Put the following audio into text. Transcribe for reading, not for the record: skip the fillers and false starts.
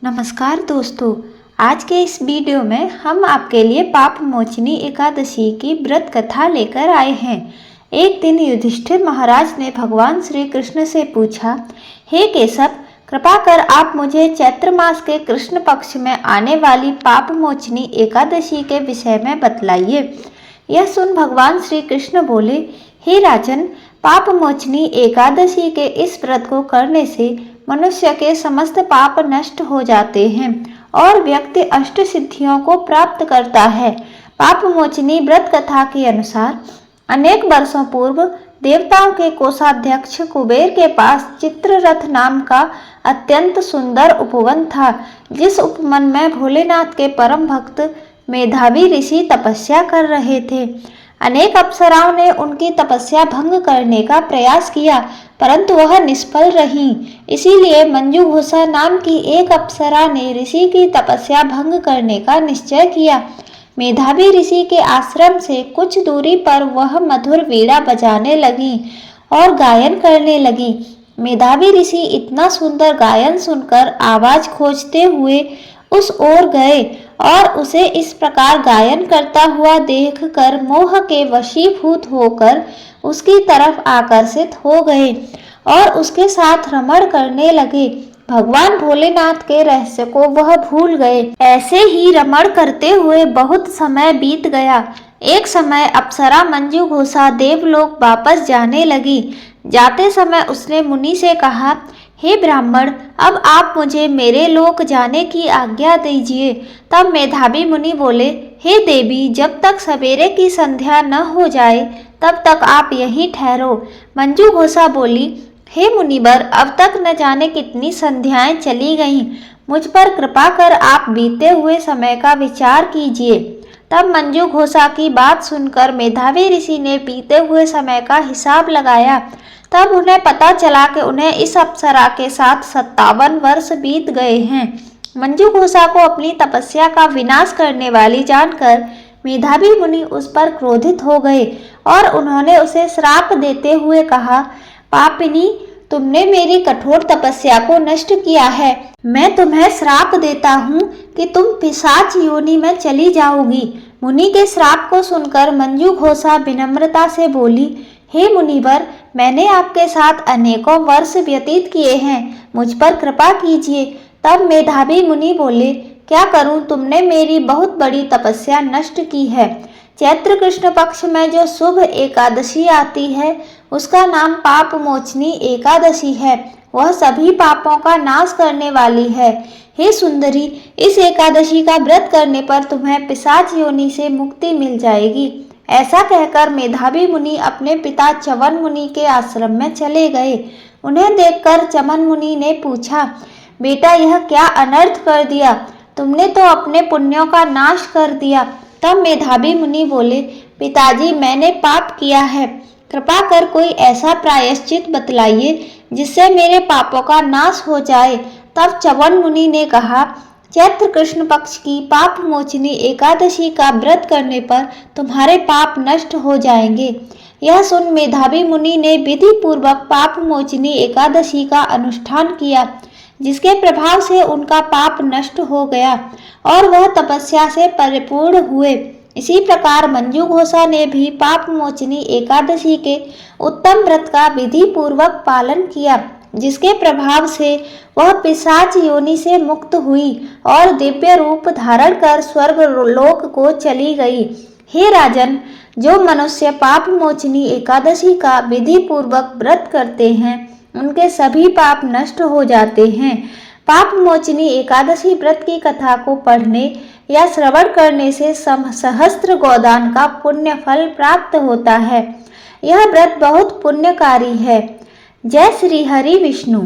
नमस्कार दोस्तों, आज के इस वीडियो में हम आपके लिए पाप मोचनी एकादशी की व्रत कथा लेकर आए हैं। एक दिन युधिष्ठिर महाराज ने भगवान श्री कृष्ण से पूछा, हे केशव, कृपा कर आप मुझे चैत्र मास के कृष्ण पक्ष में आने वाली पाप मोचनी एकादशी के विषय में बतलाइए। यह सुन भगवान श्री कृष्ण बोले, हे राजन, पाप मोचनी एकादशी के इस व्रत को करने से मनुष्य के समस्त पाप नष्ट हो जाते हैं और व्यक्ति अष्ट सिद्धियों को प्राप्त करता है। पाप मोचनी व्रत कथा के अनुसार अनेक वर्षों पूर्व देवताओं के कोषाध्यक्ष कुबेर के पास चित्ररथ नाम का अत्यंत सुंदर उपवन था, जिस उपवन में भोलेनाथ के परम भक्त मेधावी ऋषि तपस्या कर रहे थे। अनेक अप्सराओं ने उनकी तपस्या भंग करने का प्रयास किया, परंतु वह निष्फल रही। इसीलिए मंजूघोषा नाम की एक अप्सरा ने ऋषि की तपस्या भंग करने का निश्चय किया। मेधावी ऋषि के आश्रम से कुछ दूरी पर वह मधुर वीणा बजाने लगी और गायन करने लगी। मेधावी ऋषि इतना सुंदर गायन सुनकर आवाज खोजते हुए उस ओर गए और उसे इस प्रकार गायन करता हुआ देखकर मोह के वशीभूत होकर उसकी तरफ आकर्षित हो गए और उसके साथ रमण करने लगे। भगवान भोलेनाथ के रहस्य को वह भूल गए। ऐसे ही रमण करते हुए बहुत समय बीत गया। एक समय अप्सरा मंजूघोषा देवलोक वापस जाने लगी। जाते समय उसने मुनि से कहा, हे ब्राह्मण, अब आप मुझे मेरे लोक जाने की आज्ञा दीजिए। तब मेधावी मुनि बोले, हे देवी, जब तक सवेरे की संध्या न हो जाए तब तक आप यहीं ठहरो। मंजूघोषा बोली, हे मुनिवर, अब तक न जाने कितनी संध्याएं चली गईं। मुझ पर कृपा कर आप बीते हुए समय का विचार कीजिए। तब मंजूघोषा की बात सुनकर मेधावी ऋषि ने बीते हुए समय का हिसाब लगाया। तब उन्हें पता चला कि उन्हें इस अप्सरा के साथ 57 वर्ष बीत गए हैं। मंजूघोषा को अपनी तपस्या का विनाश करने वाली जानकर मेधावी मुनि उस पर क्रोधित हो गए और उन्होंने उसे श्राप देते हुए कहा, पापिनी, तुमने मेरी कठोर तपस्या को नष्ट किया है। मैं तुम्हें श्राप देता हूँ कि तुम पिशाच योनि में चली जाओगी। मुनि के श्राप को सुनकर मंजूघोषा विनम्रता से बोली, हे मुनिवर, मैंने आपके साथ अनेकों वर्ष व्यतीत किए हैं, मुझ पर कृपा कीजिए। तब मेधावी मुनि बोले, क्या करूं, तुमने मेरी बहुत बड़ी तपस्या नष्ट की है। चैत्र कृष्ण पक्ष में जो शुभ एकादशी आती है उसका नाम पाप मोचनी एकादशी है। वह सभी पापों का नाश करने वाली है। हे सुंदरी, इस एकादशी का व्रत करने पर तुम्हें पिशाच योनि से मुक्ति मिल जाएगी। ऐसा कहकर मेधावी मुनि अपने पिता चवन मुनि के आश्रम में चले गए। उन्हें देखकर चवन मुनि ने पूछा, बेटा, यह क्या अनर्थ कर दिया? तुमने तो अपने पुण्यों का नाश कर दिया। तब मेधावी मुनि बोले, पिताजी, मैंने पाप किया है, कृपा कर कोई ऐसा प्रायश्चित बतलाइए जिससे मेरे पापों का नाश हो जाए। तब चवन मुनि ने कहा, चैत्र कृष्ण पक्ष की पाप मोचनी एकादशी का व्रत करने पर तुम्हारे पाप नष्ट हो जाएंगे। यह सुन मेधावी मुनि ने विधि पूर्वक पाप मोचनी एकादशी का अनुष्ठान किया, जिसके प्रभाव से उनका पाप नष्ट हो गया और वह तपस्या से परिपूर्ण हुए। इसी प्रकार मंजूघोषा ने भी पाप मोचनी एकादशी के उत्तम व्रत का विधि पूर्वक पालन किया, जिसके प्रभाव से वह पिशाच योनि से मुक्त हुई और दिव्य रूप धारण कर स्वर्ग लोक को चली गई। हे राजन, जो मनुष्य पाप मोचनी एकादशी का विधि पूर्वक व्रत करते हैं उनके सभी पाप नष्ट हो जाते हैं। पाप मोचनी एकादशी व्रत की कथा को पढ़ने या श्रवण करने से सहस्त्र गोदान का पुण्य फल प्राप्त होता है। यह व्रत बहुत पुण्यकारी है। जय श्री हरि विष्णु।